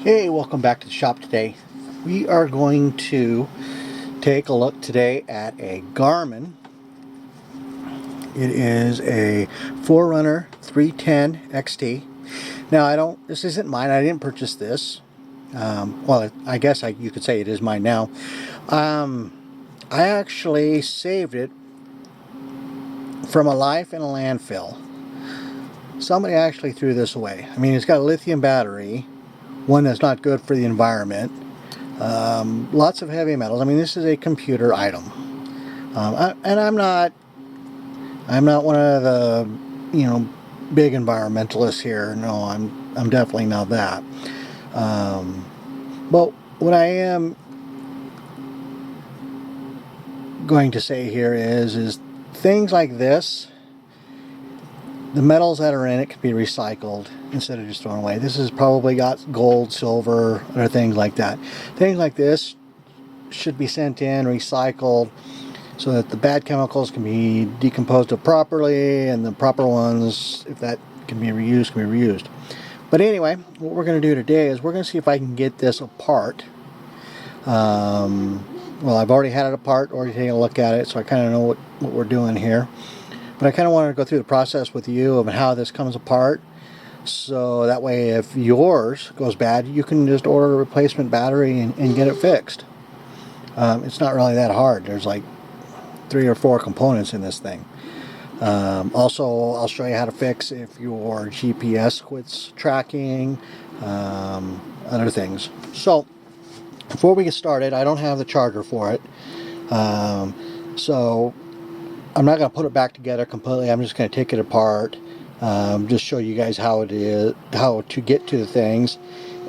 Hey, welcome back to the shop today. We are going to take a look today at a Garmin. It is a Forerunner 310 XT. Now, this isn't mine. I didn't purchase this. Well, I guess you could say it is mine now. I actually saved it from a life in a landfill. Somebody actually threw this away. I mean, it's got a lithium battery, one that's not good for the environment. Lots of heavy metals. I mean, this is a computer item, and I'm not one of the big environmentalists here. No, I'm definitely not that. But what I am going to say here is things like this. The metals that are in it can be recycled instead of just thrown away. This has probably got gold, silver, or things like that. Things like this should be sent in, recycled, so that the bad chemicals can be decomposed properly, and the proper ones, if that can be reused, can be reused. But anyway, what we're going to do today is we're going to see if I can get this apart. Well, I've already had it apart, already taken a look at it, so I kind of know what we're doing here. But I kind of wanted to go through the process with you of how this comes apart, so that way if yours goes bad, you can just order a replacement battery and get it fixed. It's not really that hard. There's like 3 or 4 components in this thing. Also, I'll show you how to fix if your GPS quits tracking, other things. So before we get started, I don't have the charger for it, so I'm not going to put it back together completely. I'm just going to take it apart, just show you guys how to get to the things,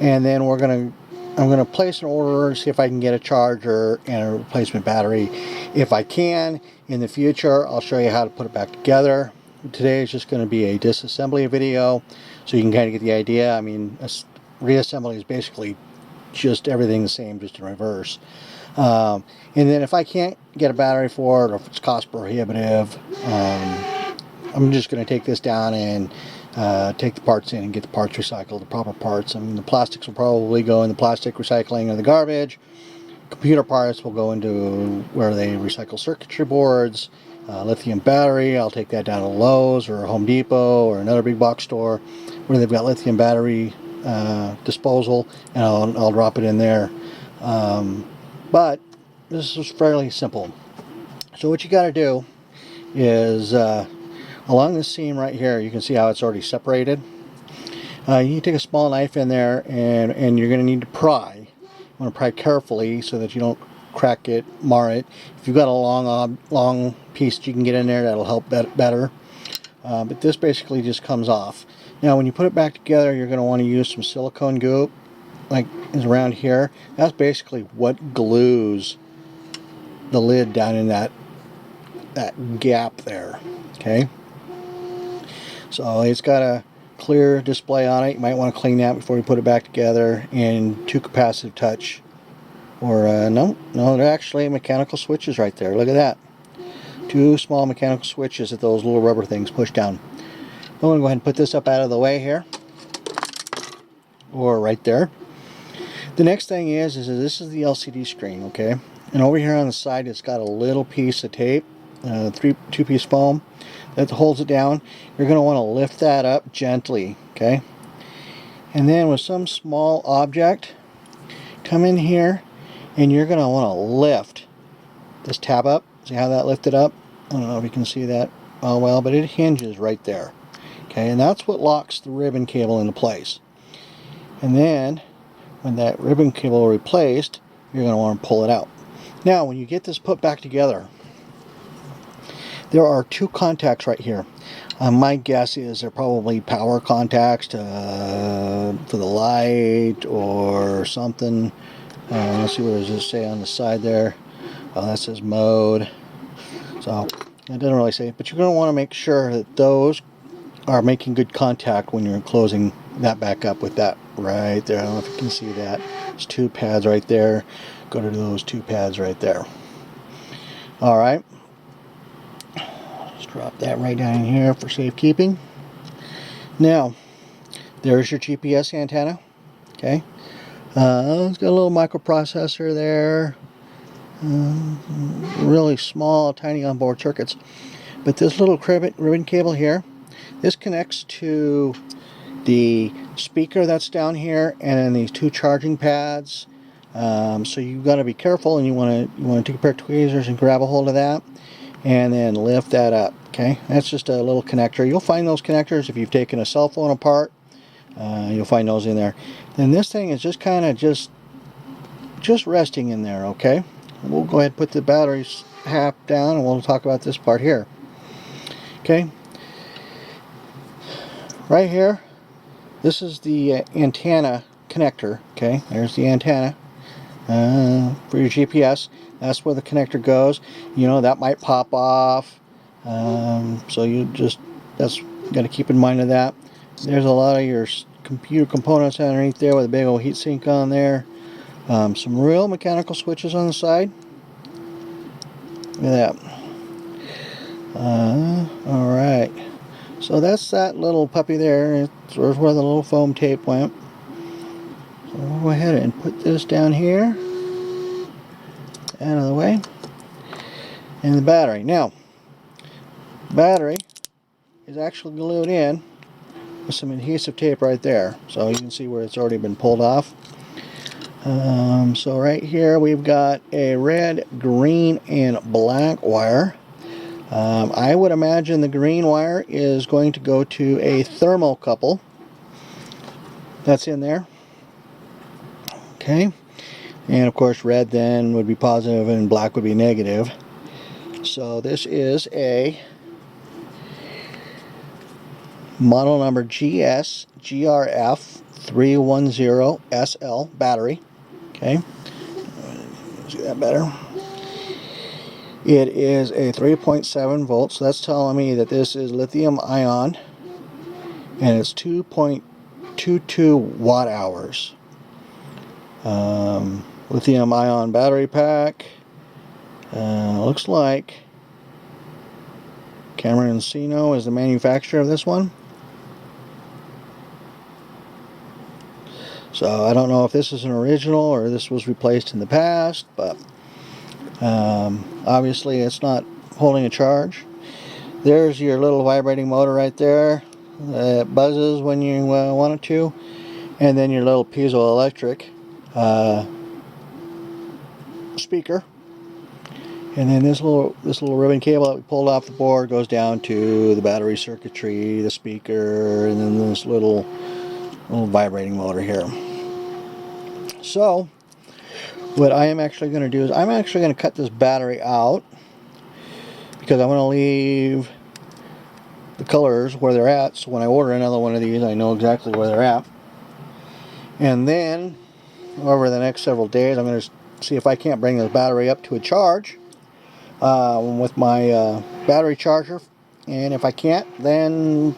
and then I'm going to place an order and see if I can get a charger and a replacement battery. If I can, in the future, I'll show you how to put it back together. Today is just going to be a disassembly video, so you can kind of get the idea. I mean, reassembly is basically just everything the same, just in reverse. And then if I can't get a battery for it, or if it's cost prohibitive, I'm just going to take this down and take the parts in and get the parts recycled, the proper parts. I mean, the plastics will probably go in the plastic recycling or the garbage. Computer parts will go into where they recycle circuitry boards. Lithium battery, I'll take that down to Lowe's or Home Depot or another big box store where they've got lithium battery disposal, and I'll drop it in there. But this is fairly simple. So what you got to do is along this seam right here, you can see how it's already separated. You need to take a small knife in there, and you're going to need to pry. You want to pry carefully so that you don't crack it, mar it. If you've got a long piece that you can get in there, that'll help better. But this basically just comes off. Now when you put it back together, you're going to want to use some silicone goop, like is around here. That's basically what glues the lid down in that gap there. Okay, so it's got a clear display on it. You might want to clean that before you put it back together. And 2 capacitive touch, or no, they're actually mechanical switches right there. Look at that, 2 small mechanical switches that those little rubber things push down. I'm going to go ahead and put this up out of the way here, or right there. The next thing is this is the LCD screen, okay? And over here on the side, it's got a little piece of tape, 2-piece foam that holds it down. You're going to want to lift that up gently, okay? And then with some small object, come in here, and you're going to want to lift this tab up. See how that lifted up? I don't know if you can see that well, but it hinges right there. Okay, and that's what locks the ribbon cable into place. And then when that ribbon cable is replaced, you're going to want to pull it out. Now when you get this put back together, there are 2 contacts right here. My guess is they're probably power contacts for the light or something. Let's see, what does this say on the side there? Oh, that says mode. So it doesn't really say, but you're going to want to make sure that those are making good contact when you're closing that back up with that right there. I don't know if you can see that. There's 2 pads right there. Go to those 2 pads right there. Alright. Just drop that right down in here for safekeeping. Now, there's your GPS antenna. Okay. It's got a little microprocessor there. Really small, tiny onboard circuits. But this little ribbon cable here, this connects to the speaker that's down here and then these two charging pads. So you've got to be careful, and you want to take a pair of tweezers and grab a hold of that and then lift that up. Okay, that's just a little connector. You'll find those connectors if you've taken a cell phone apart. You'll find those in there. Then this thing is just kind of just resting in there. Okay, we'll go ahead and put the batteries half down, and we'll talk about this part here. Okay, right here, this is the antenna connector. Okay, there's the antenna for your GPS. That's where the connector goes. You know, that might pop off, so that's got to keep in mind of that. There's a lot of your computer components underneath there with a big old heat sink on there. Some real mechanical switches on the side. Look at that. Alright, so that's that little puppy there. It's where the little foam tape went. So we'll go ahead and put this down here, out of the way, and the battery. Now, the battery is actually glued in with some adhesive tape right there, so you can see where it's already been pulled off. So right here we've got a red, green, and black wire. I would imagine the green wire is going to go to a thermocouple that's in there. Okay, and of course red then would be positive and black would be negative. So this is a model number GSGRF310SL battery. Okay, see that better. It is a 3.7 volts, so that's telling me that this is lithium ion, and it's 2.22 watt hours. Lithium ion battery pack. Looks like Cameron Encino is the manufacturer of this one. So I don't know if this is an original or this was replaced in the past, but obviously it's not holding a charge. There's your little vibrating motor right there. It buzzes when you want it to, and then your little piezoelectric speaker. And then this little ribbon cable that we pulled off the board goes down to the battery circuitry, the speaker, and then this little vibrating motor here. So what I am actually going to do is I'm actually going to cut this battery out, because I want to leave the colors where they're at, so when I order another one of these I know exactly where they're at. And then over the next several days I'm going to see if I can't bring this battery up to a charge with my battery charger, and if I can't, then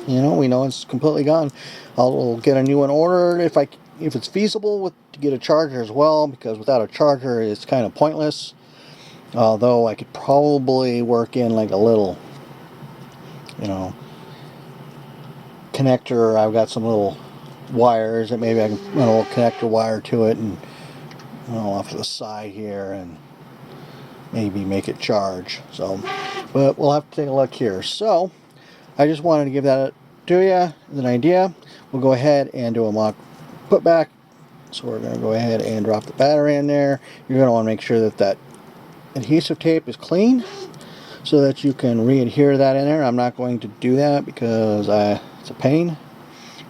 we know it's completely gone. I'll get a new one ordered if it's feasible to get a charger as well, because without a charger it's kind of pointless. Although I could probably work in like a little connector. I've got some little wires that maybe I can run a little connector wire to it and off to the side here and maybe make it charge. So, but we'll have to take a look here. So I just wanted to give that to you as an idea. We'll go ahead and do a mock put back. So we're going to go ahead and drop the battery in there. You're going to want to make sure that that adhesive tape is clean so that you can re-adhere that in there. I'm not going to do that because it's a pain,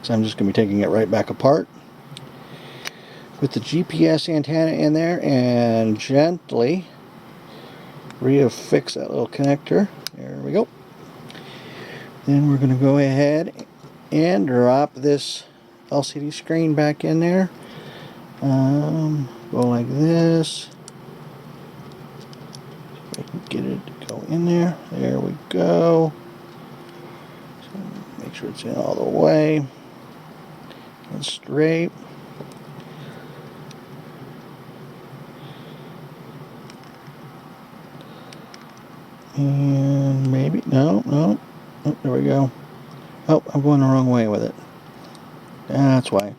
so I'm just going to be taking it right back apart. Put the GPS antenna in there and gently reaffix that little connector. There we go. Then we're going to go ahead and drop this LCD screen back in there. Go like this. If I can get it to go in there. There we go. So make sure it's in all the way and straight. And maybe, no, oh, there we go. Oh, I'm going the wrong way with it. That's why.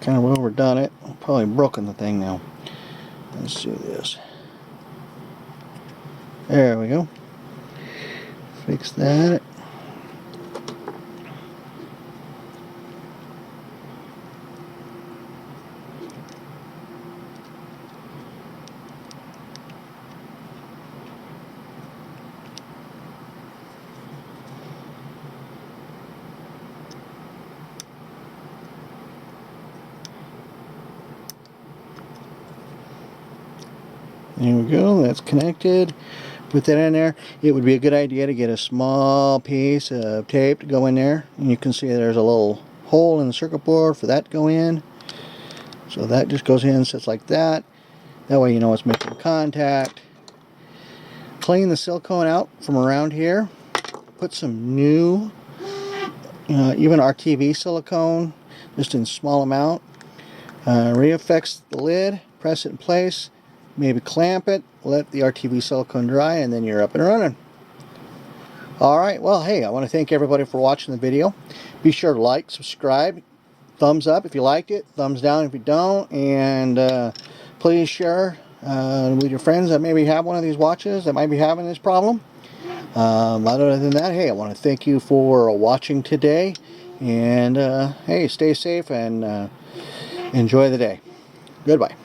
kind of overdone it. Probably broken the thing now. Let's do this. There we go. Fix that. There we go, that's connected. Put that in there. It would be a good idea to get a small piece of tape to go in there. And you can see there's a little hole in the circuit board for that to go in. So that just goes in, sits like that. That way you know it's making contact. Clean the silicone out from around here. Put some new, even RTV silicone, just in small amount. Reaffix the lid, press it in place. Maybe clamp it, let the RTV silicone dry, and then you're up and running. Alright, well, hey, I want to thank everybody for watching the video. Be sure to like, subscribe, thumbs up if you liked it, thumbs down if you don't, and please share with your friends that maybe have one of these watches that might be having this problem. Other than that, hey, I want to thank you for watching today, and hey, stay safe and enjoy the day. Goodbye.